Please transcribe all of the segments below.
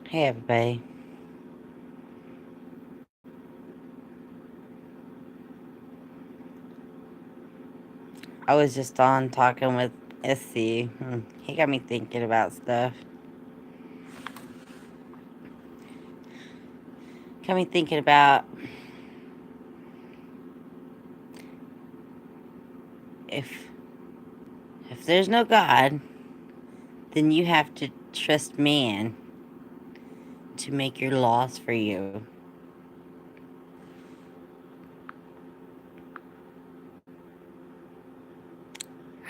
Hey, everybody. I was just on talking with SC. He got me thinking about stuff. Got me thinking about if if there's no God, then you have to trust man to make your laws for you.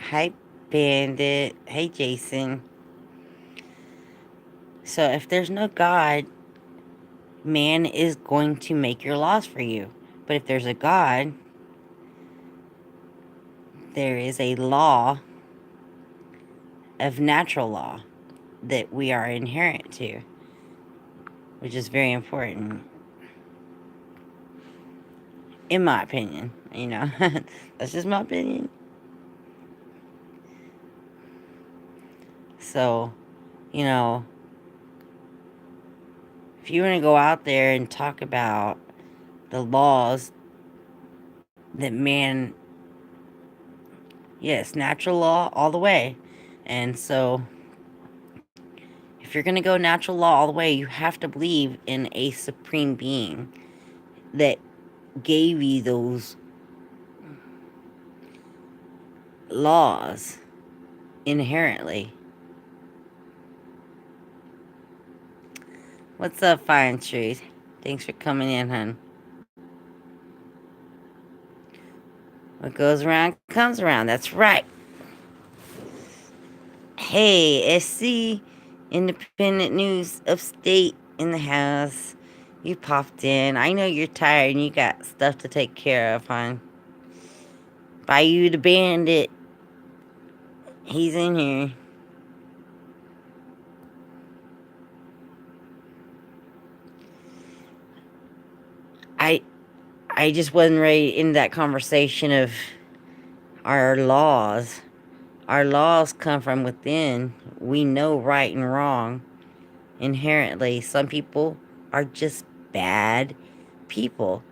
Hi, Bandit. Hey, Jason. So if there's no God, man is going to make your laws for you. But if there's a God, there is a law of natural law that we are inherent to, which is very important, in my opinion. That's just my opinion. So, you know, if you want to go out there and talk about the laws that man, yes, natural law all the way. And so, if you're going to go natural law all the way, you have to believe in a supreme being that gave you those laws inherently. What's up, Fine Street? Thanks for coming in, hun. What goes around comes around. That's right. Hey, SC, Independent News Upstate in the house. You popped in. I know you're tired and you got stuff to take care of, hon. Bayou the Bandit. He's in here. I I just wasn't ready in that conversation of our laws. Our laws come from within. We know right and wrong inherently. Some people are just bad people,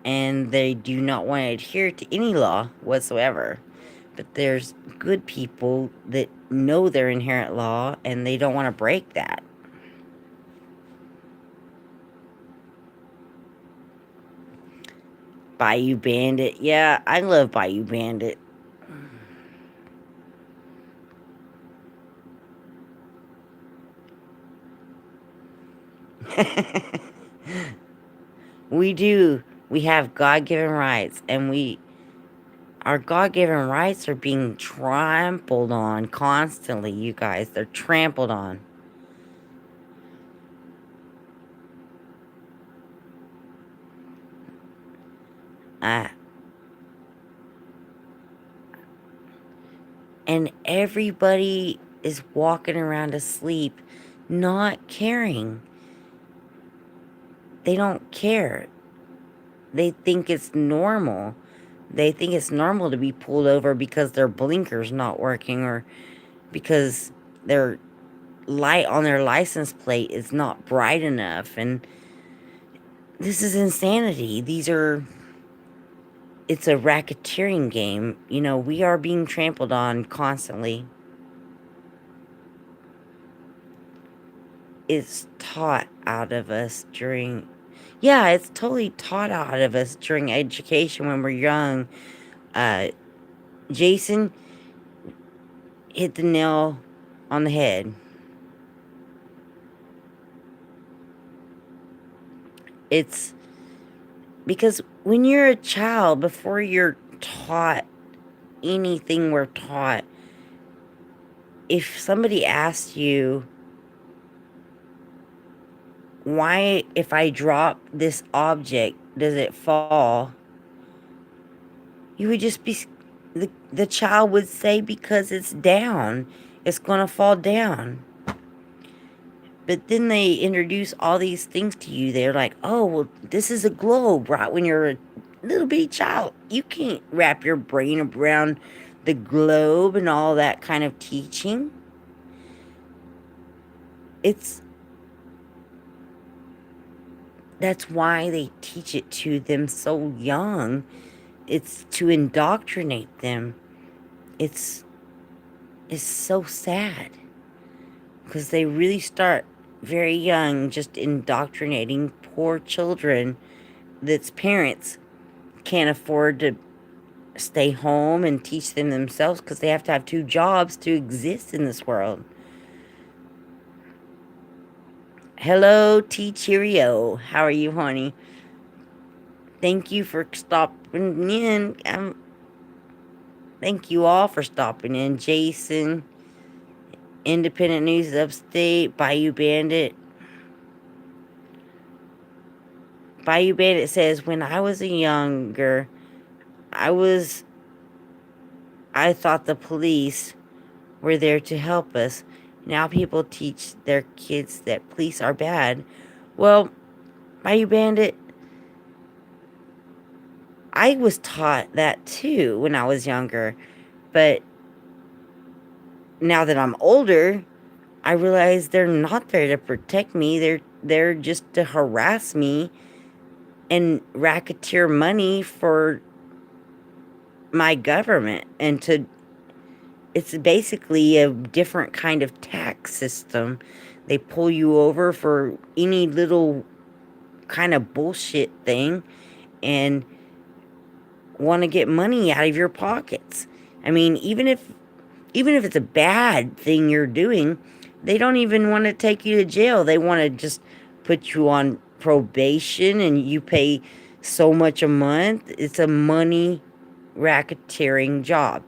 and they do not want to adhere to any law whatsoever. But there's good people that know their inherent law and they don't want to break that. Bayou Bandit. Yeah, I love Bayou Bandit. We do. We have God given rights, and our God given rights are being trampled on constantly, you guys. They're trampled on. Uh, and everybody is walking around asleep, not caring. They don't care. They think it's normal. They think it's normal to be pulled over because their blinker's not working, or because their light on their license plate is not bright enough. And this is insanity. It's a racketeering game. We are being trampled on constantly. It's taught out of us during, yeah, it's totally taught out of us during education when we're young. Uh, Jason hit the nail on the head. It's because when you're a child, before you're taught anything we're taught, if somebody asked you, why, if I drop this object, does it fall? You would just be, the child would say, because it's down. It's going to fall down. But then they introduce all these things to you. They're like, oh, well, this is a globe, right? When you're a little bitty child, you can't wrap your brain around the globe and all that kind of teaching. it's that's why they teach it to them so young. It's to indoctrinate them. It's it's so sad because they really start very young, just indoctrinating poor children that's parents can't afford to stay home and teach them themselves because they have to have two jobs to exist in this world. Hello, T Cheerio. How are you, honey? Thank you for stopping in. Thank you all for stopping in. Jason, Independent News Upstate, Bayou Bandit. Bayou Bandit says, when I was younger, I was I thought the police were there to help us. Now people teach their kids that police are bad. Well, Bayou Bandit, I was taught that too when I was younger. But now that I'm older, I realize they're not there to protect me. They're just to harass me and racketeer money for my government, and to it's basically a different kind of tax system. They pull you over for any little kind of bullshit thing and want to get money out of your pockets. I mean, even if it's a bad thing you're doing, they don't even want to take you to jail. They want to just put you on probation and you pay so much a month. It's a money racketeering job.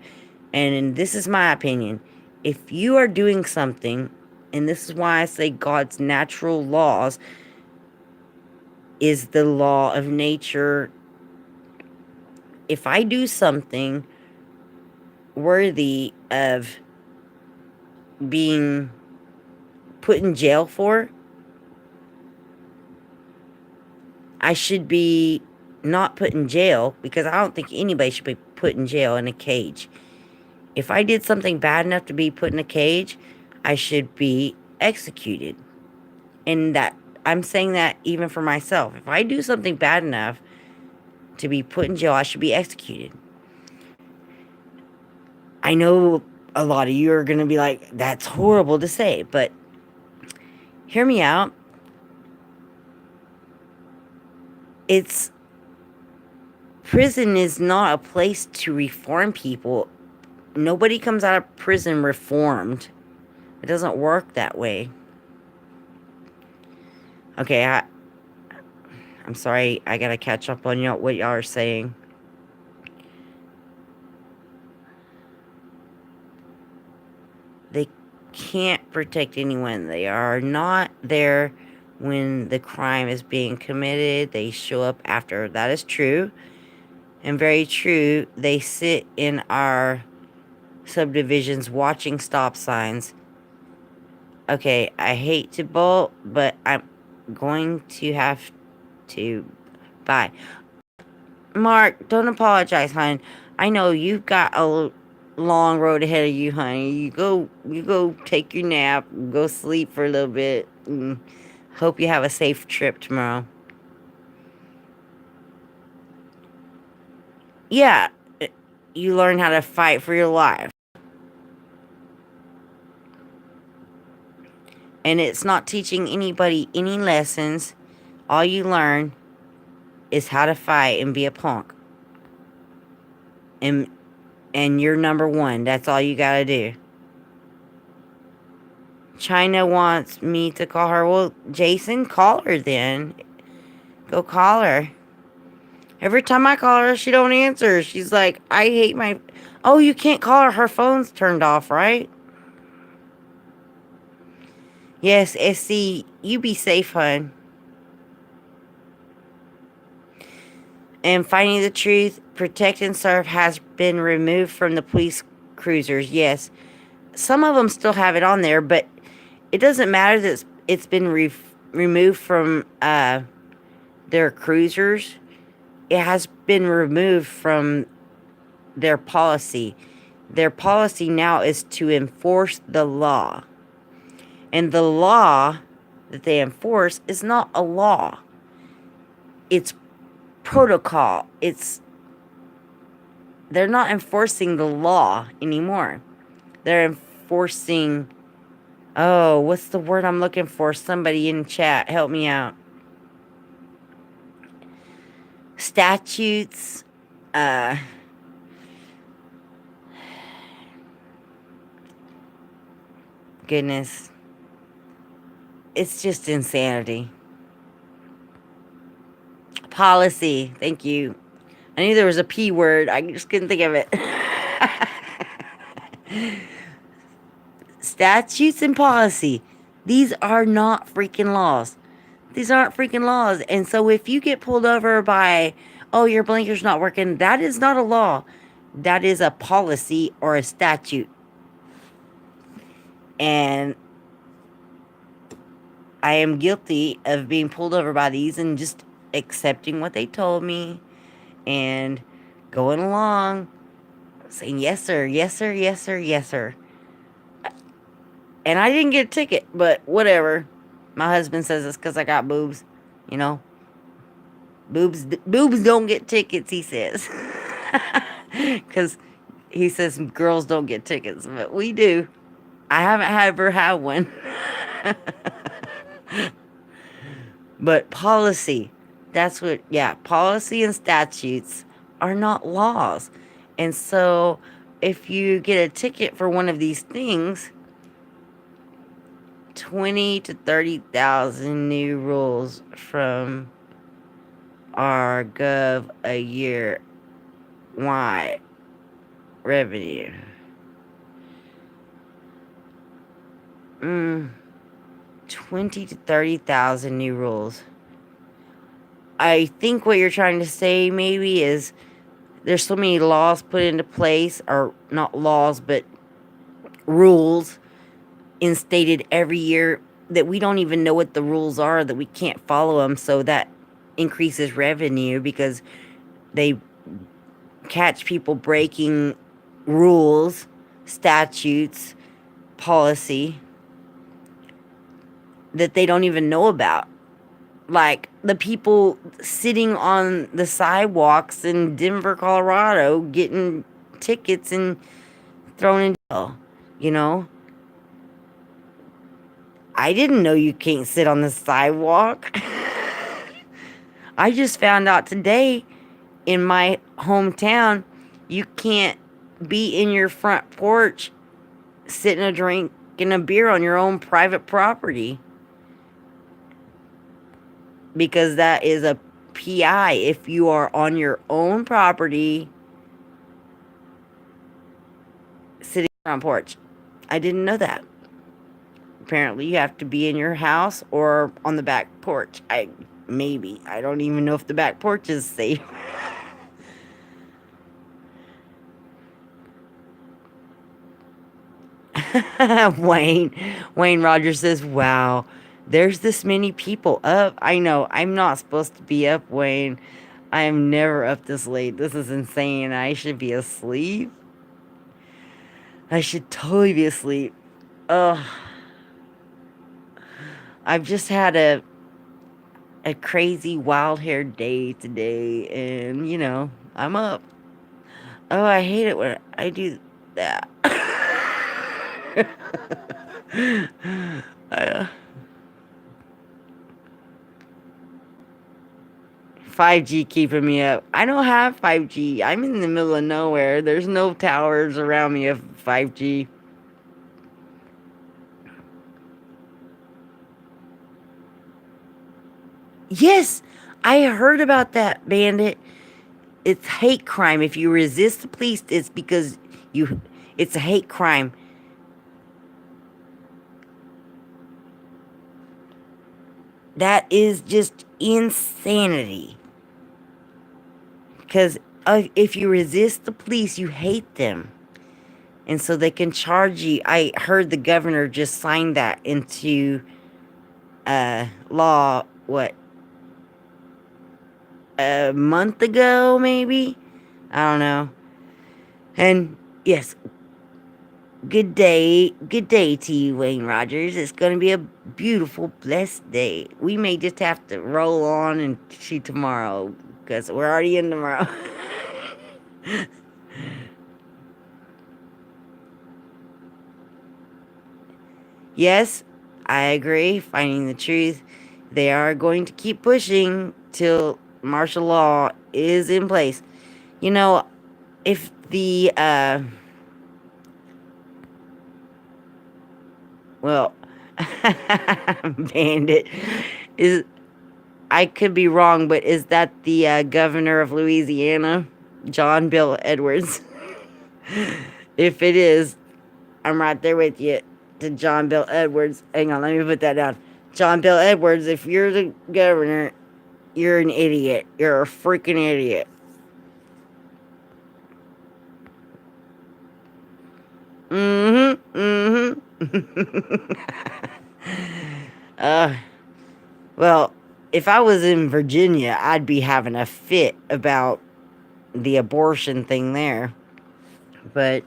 And this is my opinion. If you are doing something, and this is why I say God's natural laws is the law of nature. If I do something worthy of being put in jail for, I should be not put in jail, because I don't think anybody should be put in jail in a cage. If I did something bad enough to be put in a cage, I should be executed. And that I'm saying that even for myself. If I do something bad enough to be put in jail, I should be executed. I know a lot of you are going to be like, that's horrible to say, but hear me out. Prison is not a place to reform people. Nobody comes out of prison reformed. It doesn't work that way. Okay, I'm sorry. I gotta catch up on what y'all are saying. They can't protect anyone. They are not there when the crime is being committed. They show up after. That is true. And very true. They sit in our subdivisions watching stop signs. Okay, I hate to bolt, but I'm going to have to. Bye. Mark, don't apologize, hon. I know you've got a long road ahead of you, honey. You go take your nap, go sleep for a little bit. Hope you have a safe trip tomorrow. Yeah, you learn how to fight for your life. And it's not teaching anybody any lessons. All you learn is how to fight and be a punk. And you're number one. That's all you gotta do. China wants me to call her. Well, Jason, call her then. Go call her. Every time I call her, she don't answer. She's like, I hate my... Oh, you can't call her. Her phone's turned off, right? Yes, SC, you be safe, hun. And finding the truth, protect and serve has been removed from the police cruisers. Yes, some of them still have it on there, but it doesn't matter that it's been removed from their cruisers. It has been removed from their policy. Their policy now is to enforce the law. And the law that they enforce is not a law. It's protocol. They're not enforcing the law anymore. They're enforcing, oh, what's the word I'm looking for? Somebody in chat, help me out. Statutes, goodness. It's just insanity. Policy, thank you. I knew there was a P word, I just couldn't think of it. Statutes and policy. These are not freaking laws. These aren't freaking laws. And so if you get pulled over by, oh, your blinker's not working, that is not a law. That is a policy or a statute. And I am guilty of being pulled over by these and just accepting what they told me and going along saying, yes, sir, yes, sir, yes, sir, yes, sir. And I didn't get a ticket, but whatever. My husband says it's because I got boobs, you know. Boobs don't get tickets, he says. Because he says girls don't get tickets, but we do. I haven't ever had one. But policy, that's what, yeah, policy and statutes are not laws. And so if you get a ticket for one of these things, 20 to 30,000 new rules from our gov a year. Why? Revenue. 20 to 30,000 new rules. I think what you're trying to say maybe is there's so many laws put into place, or not laws, but rules instated every year that we don't even know what the rules are, that we can't follow them, so that increases revenue because they catch people breaking rules, statutes, policy that they don't even know about. Like the people sitting on the sidewalks in Denver, Colorado, getting tickets and thrown in jail, you know? I didn't know you can't sit on the sidewalk. I just found out today in my hometown, you can't be in your front porch sitting a drink and a beer on your own private property. Because that is a PI if you are on your own property sitting on front porch. I didn't know that. Apparently you have to be in your house or on the back porch. I don't even know if the back porch is safe. Wayne Rogers says, wow, there's this many people up. I know, I'm not supposed to be up, Wayne. I am never up this late. This is insane. I should be asleep. I should totally be asleep. Ugh. I've just had a crazy wild-haired day today, and, you know, I'm up. Oh, I hate it when I do that. 5G keeping me up. I don't have 5G. I'm in the middle of nowhere. There's no towers around me of 5G. Yes, I heard about that, Bandit. It's hate crime. If you resist the police, it's because it's a hate crime. That is just insanity. Because if you resist the police, you hate them. And so they can charge you. I heard the governor just signed that into law, what, a month ago, maybe? I don't know. And yes, Good day to you, Wayne Rogers. It's going to be a beautiful, blessed day. We may just have to roll on and see tomorrow because we're already in tomorrow. Yes, I agree. Finding the truth. They are going to keep pushing till martial law is in place. You know, if the, well, bandit is, I could be wrong, but is that the governor of Louisiana, John Bill Edwards? If it is, I'm right there with you. To John Bill Edwards. Hang on, let me put that down. John Bill Edwards, if you're the governor, you're an idiot. You're a freaking idiot. Mm-hmm. uh, well, if I was in Virginia, I'd be having a fit about the abortion thing there. But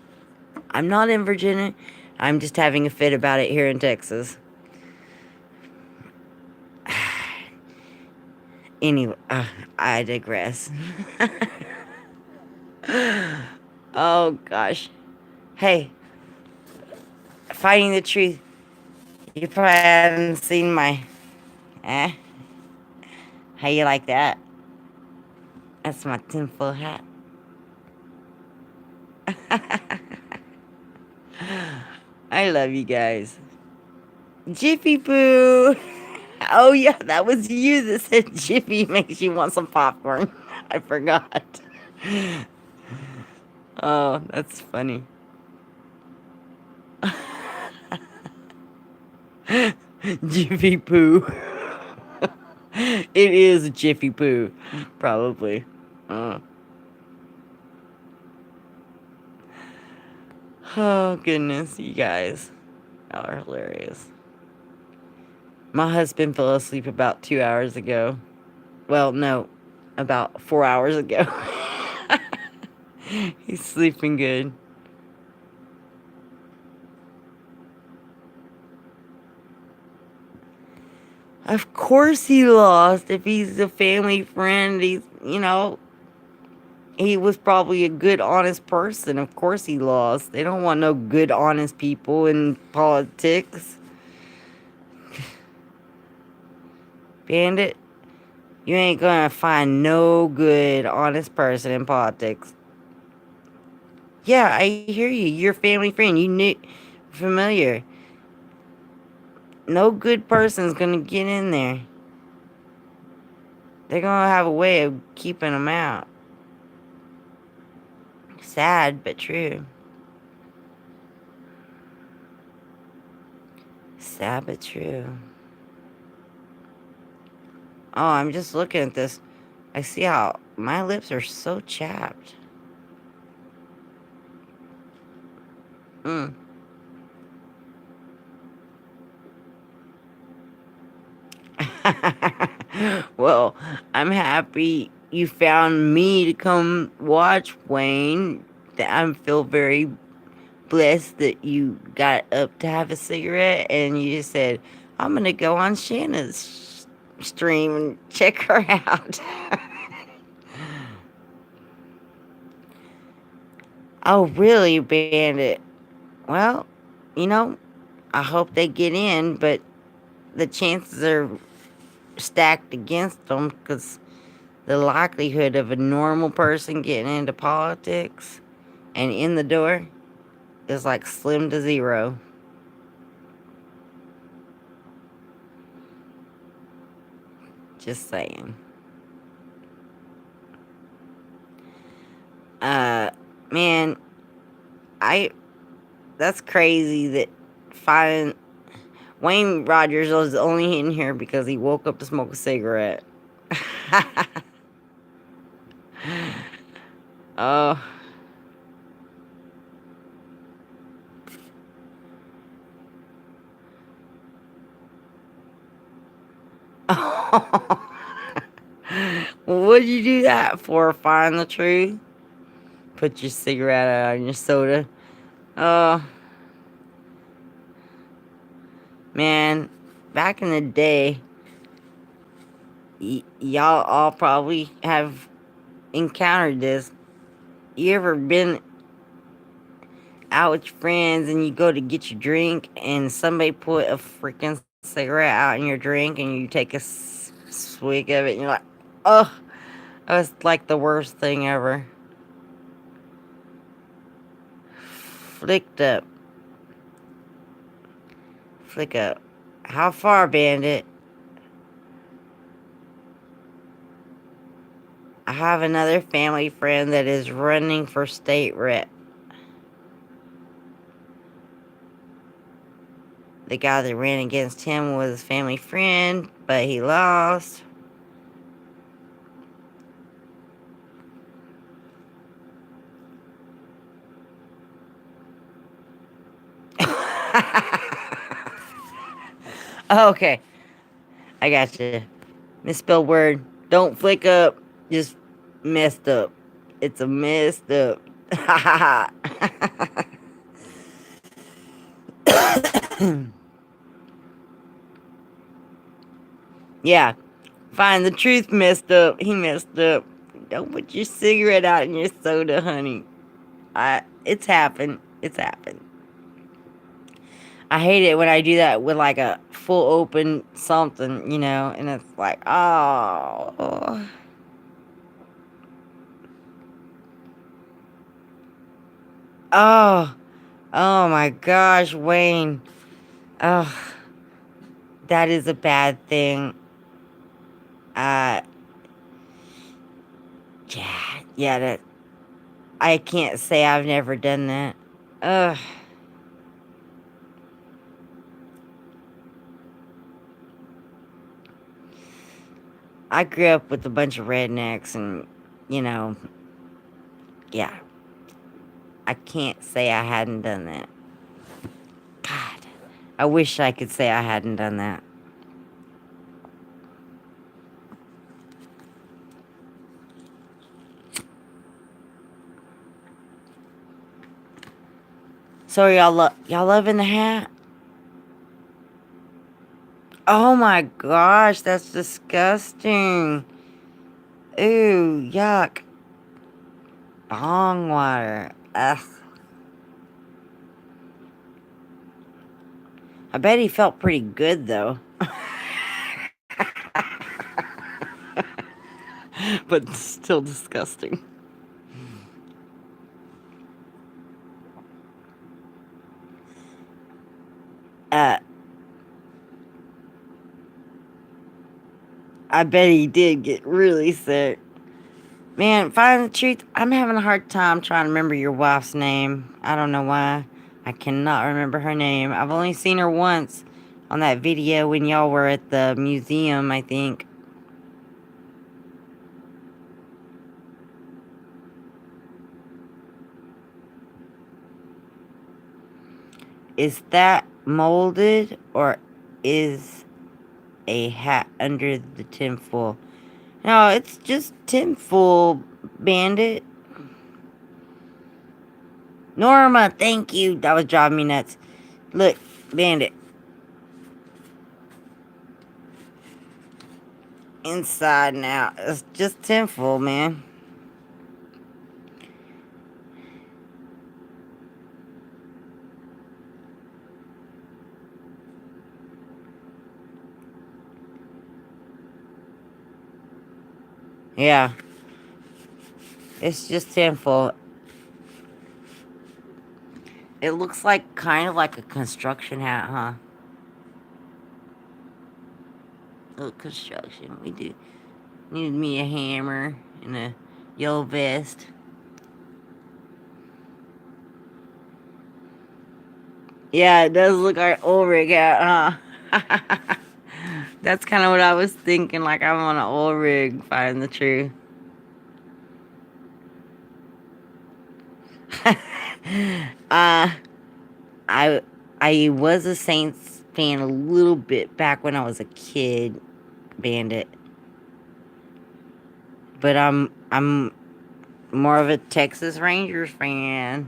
I'm not in Virginia. I'm just having a fit about it here in Texas. Anyway, I digress. Oh gosh. Hey, fighting the truth. You probably haven't seen my. Eh? How you like that? That's my tinfoil hat. I love you guys. Jiffy Poo. Oh yeah, that was you that said Jiffy makes you want some popcorn. I forgot. Oh, that's funny. Jiffy Poo. It is Jiffy Poo, probably. Uh. Oh goodness, you guys are hilarious. My husband fell asleep about 2 hours ago. Well, no, about 4 hours ago. He's sleeping good. Of course he lost. If he's a family friend, he was probably a good, honest person. Of course he lost. They don't want no good, honest people in politics. Bandit, you ain't gonna find no good, honest person in politics. Yeah, I hear you. You're a family friend. You knew, familiar. No good person's gonna get in there. They're gonna have a way of keeping them out. Sad, but true. Sad, but true. Oh, I'm just looking at this. I see how my lips are so chapped. Mm. Well, I'm happy you found me to come watch, Wayne. I feel very blessed that you got up to have a cigarette and you just said, I'm going to go on Shanna's stream and check her out. Oh, really, Bandit? Well, you know, I hope they get in, but the chances are stacked against them because the likelihood of a normal person getting into politics and in the door is like slim to zero. Just saying. Man, I that's crazy that finding Wayne Rogers was only in here because he woke up to smoke a cigarette. Oh. What'd you do that for? Find the truth? Put your cigarette out on your soda. Oh. Man, back in the day, y'all all probably have encountered this. You ever been out with your friends and you go to get your drink and somebody put a freaking cigarette out in your drink and you take a swig of it and you're like, oh, that was like the worst thing ever. Flicked up. Flick up. How far, Bandit? I have another family friend that is running for state rep. The guy that ran against him was a family friend, but he lost. Okay, I got you. Misspelled word. Don't flick up. Just messed up. It's a messed up. Yeah. Find the truth messed up. He messed up. Don't put your cigarette out in your soda, honey. It's happened. It's happened. I hate it when I do that with like a full open something, and it's like, oh. Oh. Oh my gosh, Wayne. Oh, that is a bad thing. Uh, yeah, that, I can't say I've never done that. Ugh. I grew up with a bunch of rednecks and, you know, yeah. I can't say I hadn't done that. God, I wish I could say I hadn't done that. So y'all loving the hat? Oh my gosh, that's disgusting. Ooh, yuck. Bong water. Ugh. I bet he felt pretty good though. But still disgusting. Uh, I bet he did get really sick. Man, find the truth, I'm having a hard time trying to remember your wife's name. I don't know why. I cannot remember her name. I've only seen her once on that video when y'all were at the museum, I think. Is that molded or is a hat under the tinfoil? No, it's just tinfoil, Bandit. Norma, thank you. That was driving me nuts. Look, Bandit. Inside and out. It's just tinfoil, man. Yeah. It's just tinfoil. It looks like kind of like a construction hat, huh? Look, construction. We do need me a hammer and a yellow vest. Yeah, it does look like old rig hat, huh? That's kind of what I was thinking. Like I'm on an old rig, finding the truth. uh, I I was a Saints fan a little bit back when I was a kid, Bandit. But I'm more of a Texas Rangers fan,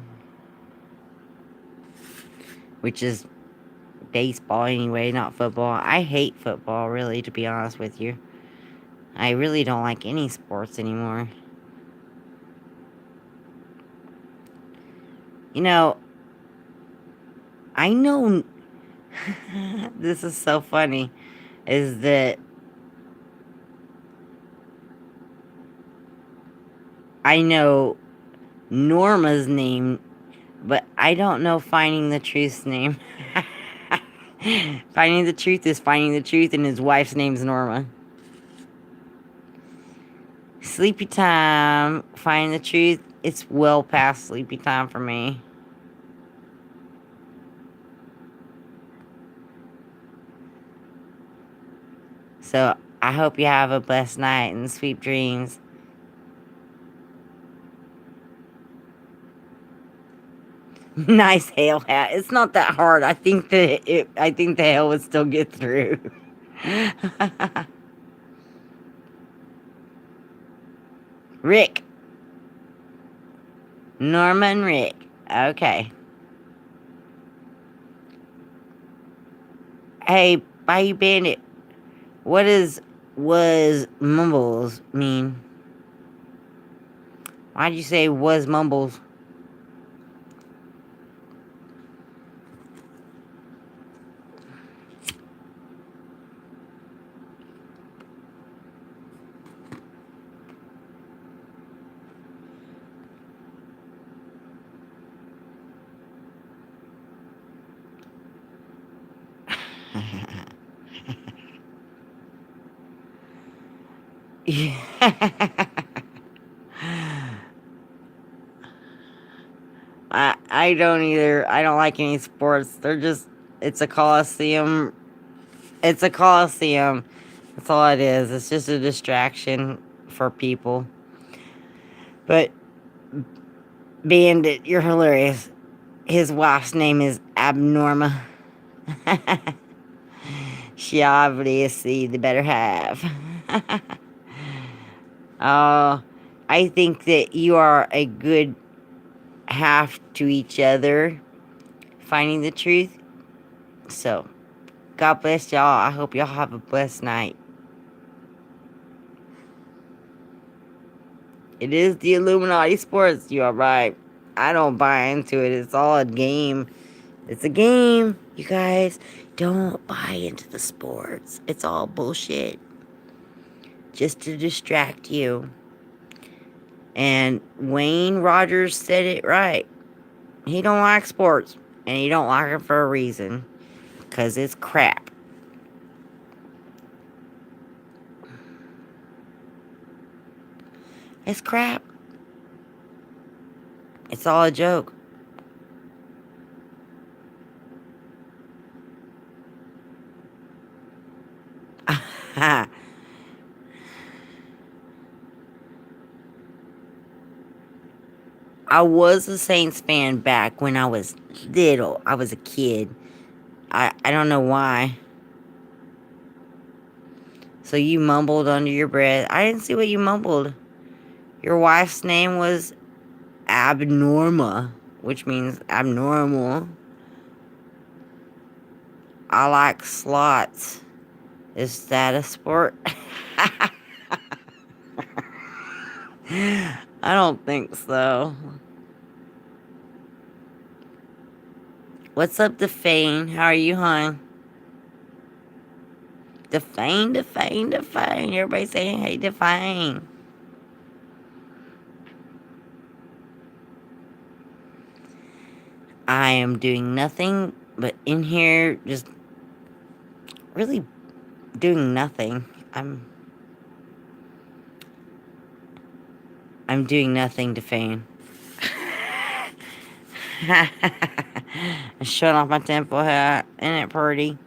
which is baseball anyway, not football. I hate football, really, to be honest with you. I really don't like any sports anymore. You know, I know this is so funny, is that I know Norma's name, but I don't know Finding the Truth's name. Finding the Truth is Finding the Truth, and his wife's name's Norma. Sleepy time, Finding the Truth, it's well past sleepy time for me. So, I hope you have a blessed night and sweet dreams. Nice hail hat. It's not that hard. I think the hail would still get through. Rick. Norman Rick. Okay. Hey, Bayou Bandit. What was mumbles mean? Why'd you say was mumbles? I don't either. I don't like any sports. It's a coliseum. It's a coliseum. That's all it is. It's just a distraction for people. But Bandit, you're hilarious. His wife's name is Abnorma. She obviously the better half. I think that you are a good half to each other, finding the truth. So, God bless y'all. I hope y'all have a blessed night. It is the Illuminati sports. You are right. I don't buy into it. It's all a game. It's a game. You guys, don't buy into the sports. It's all bullshit. Just to distract you. And Wayne Rogers said it right. He don't like sports. And he don't like it for a reason. Because it's crap. It's crap. It's all a joke. I was a Saints fan back when I was little. I was a kid. I don't know why. So you mumbled under your breath. I didn't see what you mumbled. Your wife's name was Abnorma, which means abnormal. I like slots. Is that a sport? I don't think so. What's up, Defane? How are you, hon? Defane, Defane, Defane. Everybody saying, hey, Defane. I am doing nothing but in here, just really doing nothing. I'm doing nothing, Defane. Showing off my temple hat. Isn't it pretty?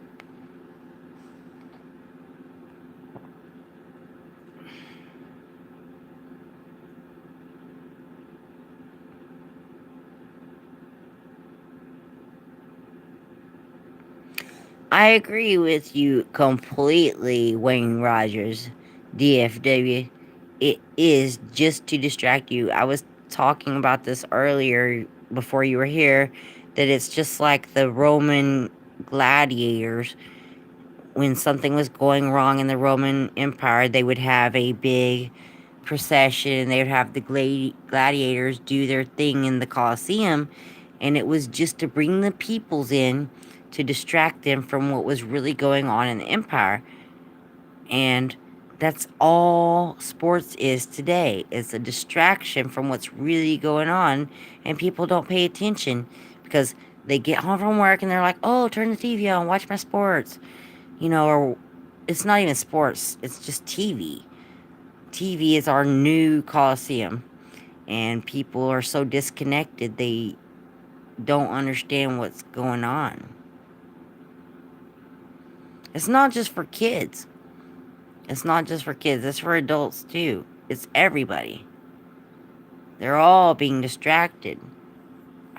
I agree with you completely, Wayne Rogers, DFW. It is just to distract you. I was talking about this earlier before you were here, that it's just like the Roman gladiators. When something was going wrong in the Roman Empire, they would have a big procession. They would have the gladiators do their thing in the Colosseum, and it was just to bring the peoples in to distract them from what was really going on in the empire. And that's all sports is today. It's a distraction from what's really going on, and people don't pay attention because they get home from work and they're like, oh, turn the TV on, watch my sports. Or it's not even sports, it's just TV. TV is our new Coliseum, and people are so disconnected, they don't understand what's going on. It's not just for kids. It's not just for kids, it's for adults too. It's everybody. They're all being distracted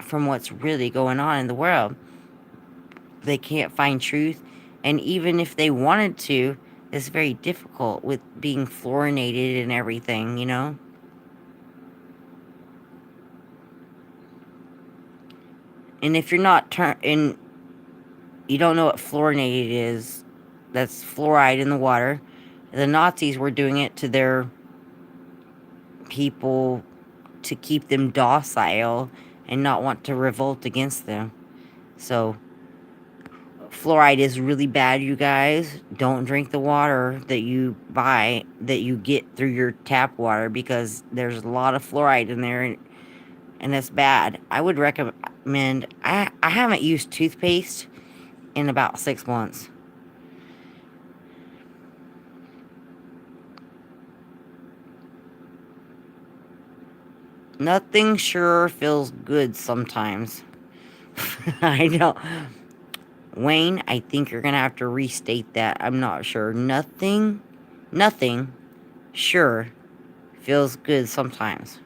from what's really going on in the world. They can't find truth, and even if they wanted to, it's very difficult with being fluorinated and everything. And if you're not and you don't know what fluorinated is, that's fluoride in the water. The Nazis were doing it to their people to keep them docile and not want to revolt against them. So fluoride is really bad, you guys. Don't drink the water that you buy, that you get through your tap water, because there's a lot of fluoride in there, and it's bad. I would recommend, I haven't used toothpaste in about 6 months. Nothing sure feels good sometimes. I know. Wayne, I think you're going to have to restate that. I'm not sure. Nothing sure feels good sometimes.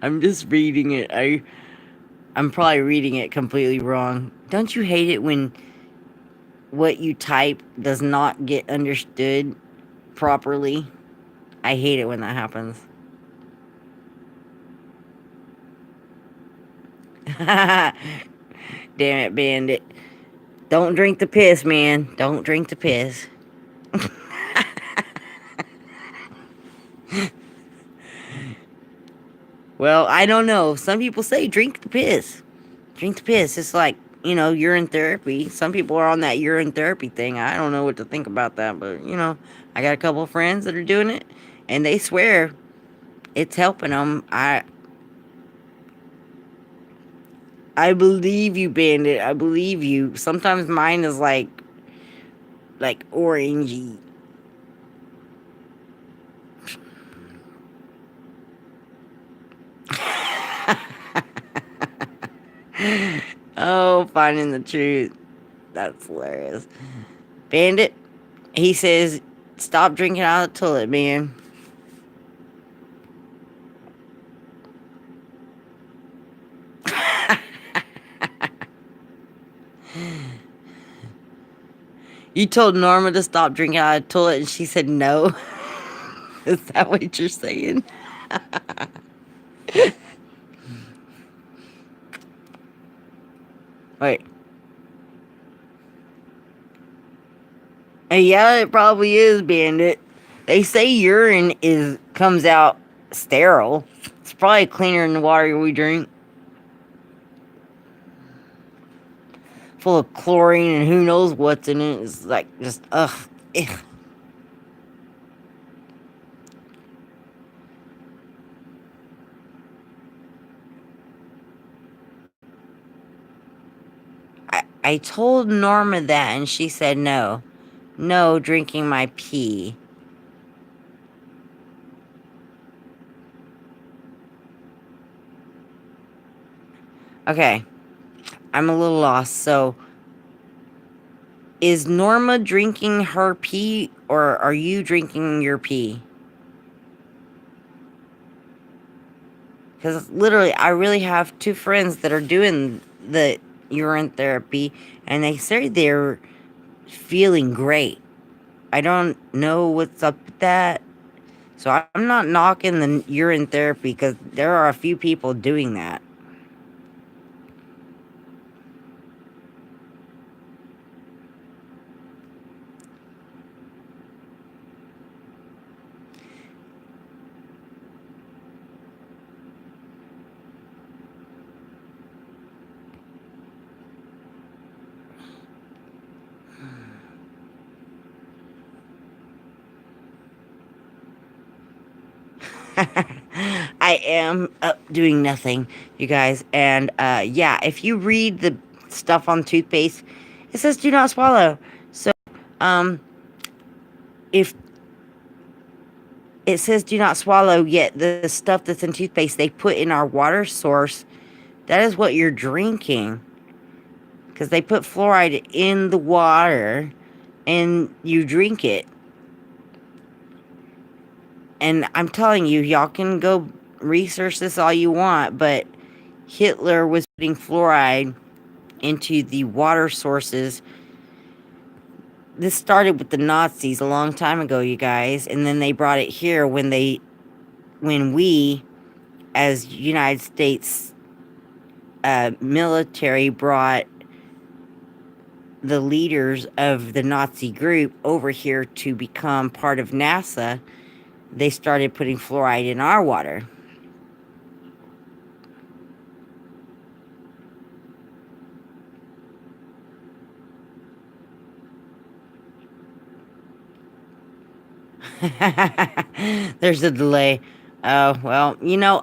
I'm just reading it. I'm probably reading it completely wrong. Don't you hate it when what you type does not get understood properly? I hate it when that happens. Damn it, Bandit. Don't drink the piss, man. Don't drink the piss. Well, I don't know. Some people say drink the piss. Drink the piss. It's like, urine therapy. Some people are on that urine therapy thing. I don't know what to think about that, but, I got a couple of friends that are doing it, and they swear it's helping them. I believe you, Bandit. I believe you. Sometimes mine is like orangey. Oh, finding the truth. That's hilarious. Bandit, he says, stop drinking out of the toilet, man. You told Norma to stop drinking out of the toilet and she said no. Is that what you're saying? Wait. Yeah, it probably is, Bandit. They say urine comes out sterile. It's probably cleaner than the water we drink. Full of chlorine and who knows what's in it. It's like just ugh. Ugh. I told Norma that and she said no. No drinking my pee. Okay. I'm a little lost. So, is Norma drinking her pee or are you drinking your pee? Because literally, I really have 2 friends that are doing the urine therapy and they say they're feeling great. I don't know what's up with that. So I'm not knocking the urine therapy because there are a few people doing that. I am doing nothing, you guys. And yeah, if you read the stuff on toothpaste, it says do not swallow. So um, if it says do not swallow, yet the stuff that's in toothpaste they put in our water source, that is what you're drinking. Because they put fluoride in the water and you drink it. And I'm telling you, y'all can go research this all you want, but Hitler was putting fluoride into the water sources. This started with the Nazis a long time ago, you guys, and then they brought it here when we, as United States military, brought the leaders of the Nazi group over here to become part of NASA. They started putting fluoride in our water. There's a delay. Oh, well,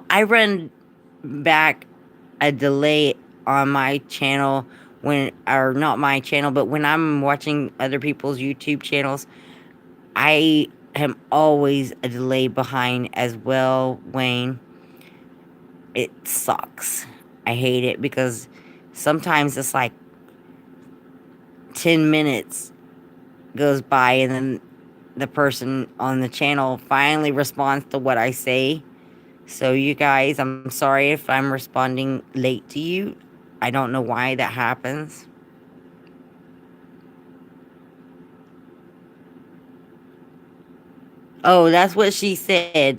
I run back a delay on my channel or not my channel, but when I'm watching other people's YouTube channels, I am always a delay behind as well, Wayne. It sucks. I hate it because sometimes it's like 10 minutes goes by and then the person on the channel finally responds to what I say. So you guys, I'm sorry if I'm responding late to you. I don't know why that happens. Oh, that's what she said.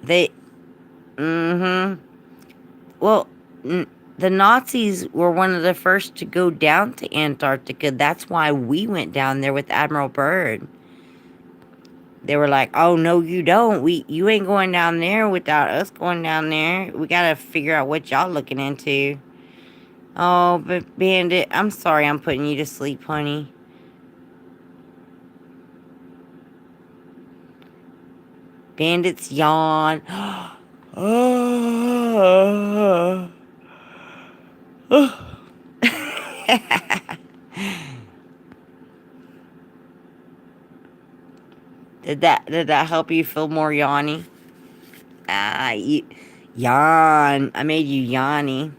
They, mm-hmm. Well, the Nazis were one of the first to go down to Antarctica. That's why we went down there with Admiral Byrd. They were like, "Oh no, you don't. You ain't going down there without us going down there. We gotta figure out what y'all looking into." Oh, but Bandit, I'm sorry, I'm putting you to sleep, honey. Bandit's yawn. Did that help you feel more yawny? Yawn. I made you yawny.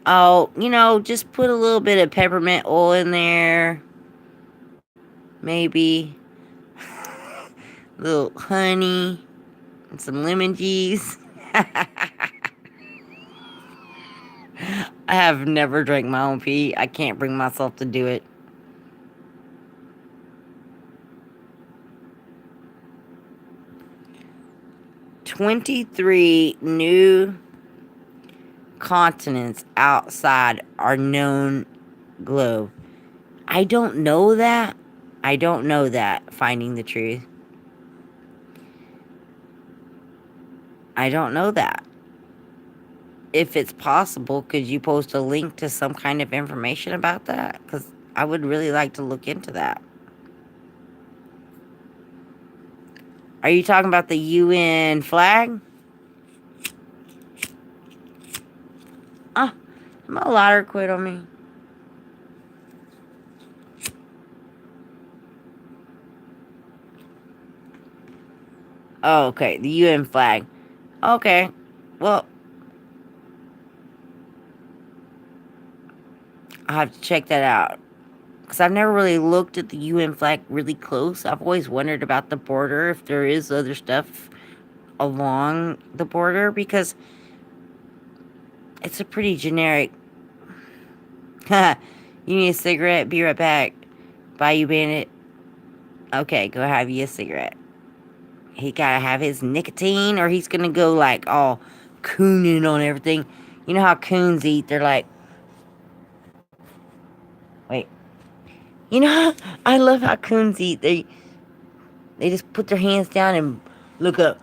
Oh, just put a little bit of peppermint oil in there. Maybe. A little honey. And some lemon juice. I have never drank my own pee. I can't bring myself to do it. 23 new continents outside our known globe. I don't know that. I don't know that, finding the truth. I don't know that. If it's possible, could you post a link to some kind of information about that? Because I would really like to look into that. Are you talking about the UN flag? Ah, my ladder quit on me. Oh, okay, the UN flag. Okay, well, I'll have to check that out. Because I've never really looked at the UN flag really close. I've always wondered about the border, if there is other stuff along the border. Because It's a pretty generic. You need a cigarette? Be right back. Bayou Bandit. Okay, go have you a cigarette. He gotta have his nicotine or he's gonna go like all cooning on everything. You know how coons eat? They're like, wait. You know, I love how coons eat. They just put their hands down and look up.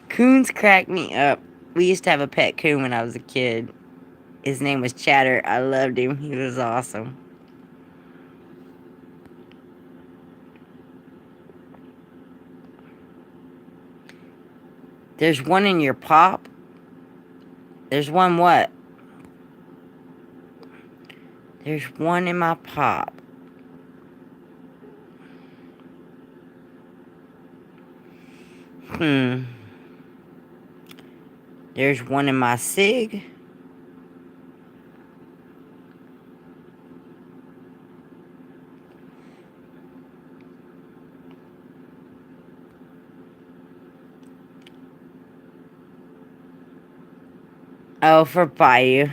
Coons crack me up. We used to have a pet coon when I was a kid. His name was Chatter. I loved him. He was awesome. There's one in your pop. There's one what? There's one in my pop. There's one in my cig. Oh, for Bayou.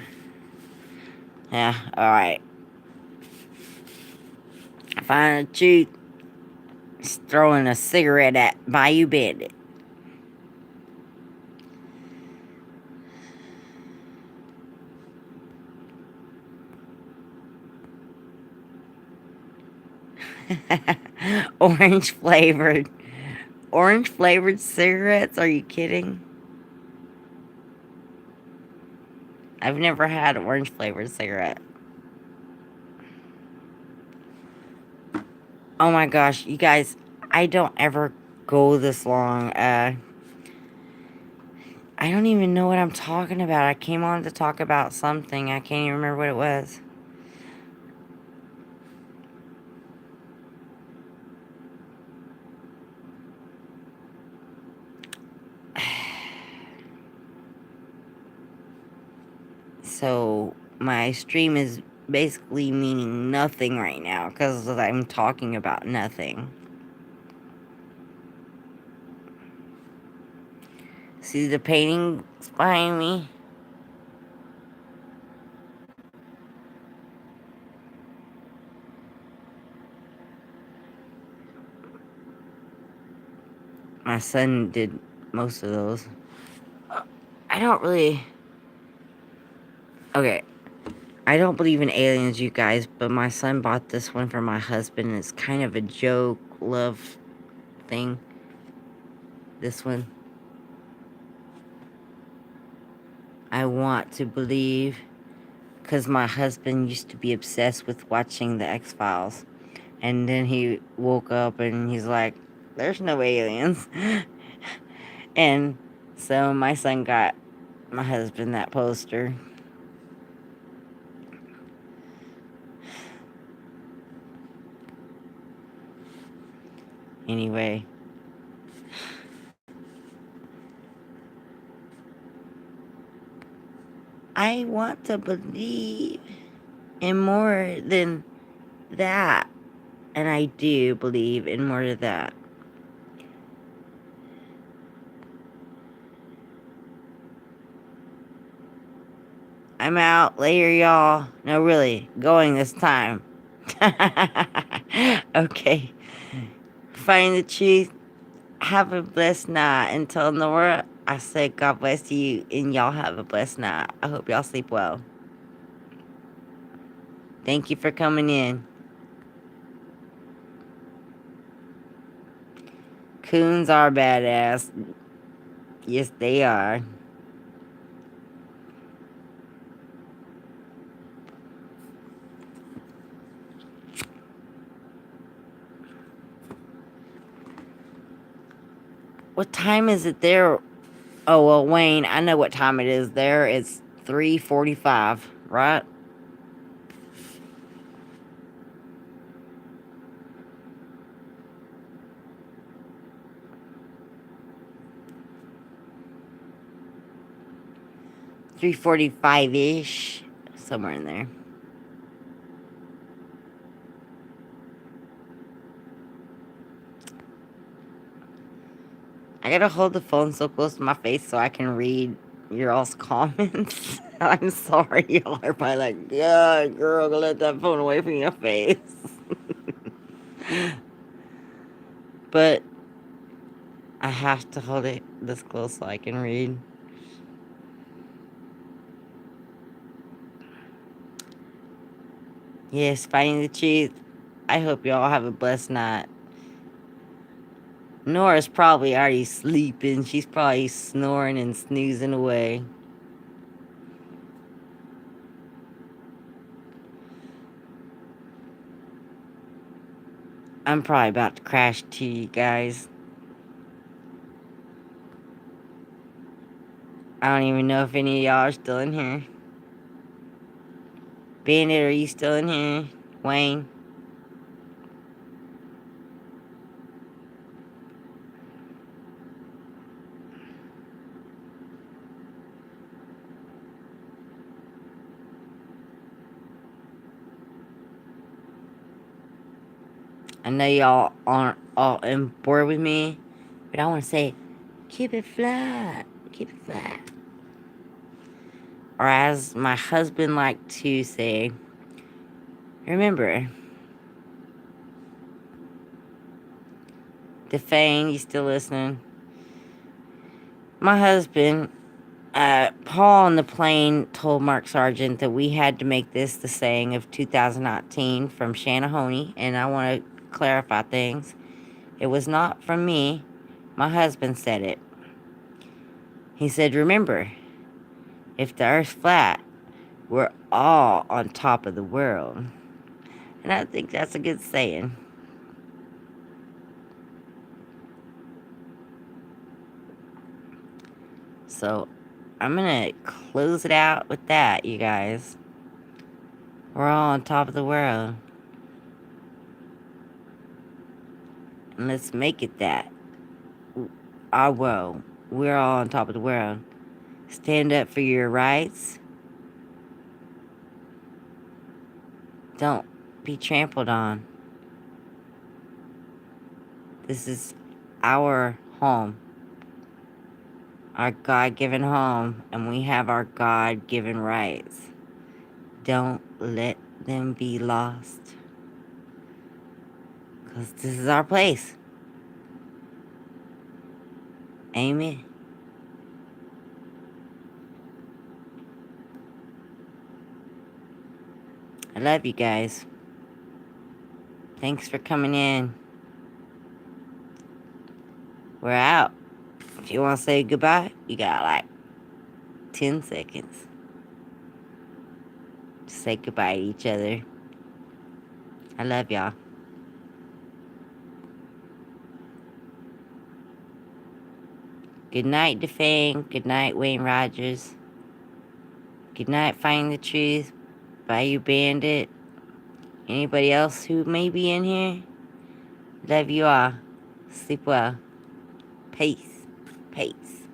Yeah, alright. Find a truth. He's throwing a cigarette at Bayou Bandit. Orange flavored. Orange flavored cigarettes? Are you kidding? I've never had an orange flavored cigarette. Oh my gosh, you guys, I don't ever go this long. I don't even know what I'm talking about. I came on to talk about something. I can't even remember what it was. So, my stream is basically meaning nothing right now because I'm talking about nothing. See the paintings behind me? My son did most of those. I don't really... Okay. I don't believe in aliens, you guys, but my son bought this one for my husband. It's kind of a joke, love thing. This one. I want to believe, because my husband used to be obsessed with watching the X-Files. And then he woke up and he's like, there's no aliens. And so my son got my husband that poster. Anyway. I want to believe in more than that. And I do believe in more than that. I'm out later, y'all. No, really, going this time. Okay. Find the truth. Have a blessed night. Until Nora, I say God bless you, and y'all have a blessed night. I hope y'all sleep well. Thank you for coming in. Coons are badass. Yes, they are. What time is it there? Oh, well, Wayne, I know what time it is there. It's 3:45, right? $3:45-ish. Somewhere in there. I gotta hold the phone so close to my face so I can read your all's comments. I'm sorry, y'all are probably like, yeah, girl, go let that phone away from your face. But I have to hold it this close so I can read. Yes, finding the truth. I hope y'all have a blessed night. Nora's probably already sleeping. She's probably snoring and snoozing away. I'm probably about to crash too, you guys. I don't even know if any of y'all are still in here. Bandit, are you still in here? Wayne? I know y'all aren't all on board with me, but I want to say, keep it flat. Keep it flat. Or as my husband liked to say, remember, Defane, you still listening? My husband, Paul on the plane told Mark Sargent that we had to make this the saying of 2019 from Shanahoe, and I want to clarify things. It was not from me. My husband said it. He said, remember, if the earth's flat, we're all on top of the world. And I think that's a good saying. So, I'm going to close it out with that, you guys. We're all on top of the world. And let's make it that. Our world. We're all on top of the world. Stand up for your rights. Don't be trampled on. This is our home. Our God-given home. And we have our God-given rights. Don't let them be lost. Because this is our place. Amen. I love you guys. Thanks for coming in. We're out. If you want to say goodbye, you got like 10 seconds. Say goodbye to each other. I love y'all. Good night, Defang. Good night, Wayne Rogers. Good night, Find the Truth. Bayou Bandit. Anybody else who may be in here? Love you all. Sleep well. Peace. Peace.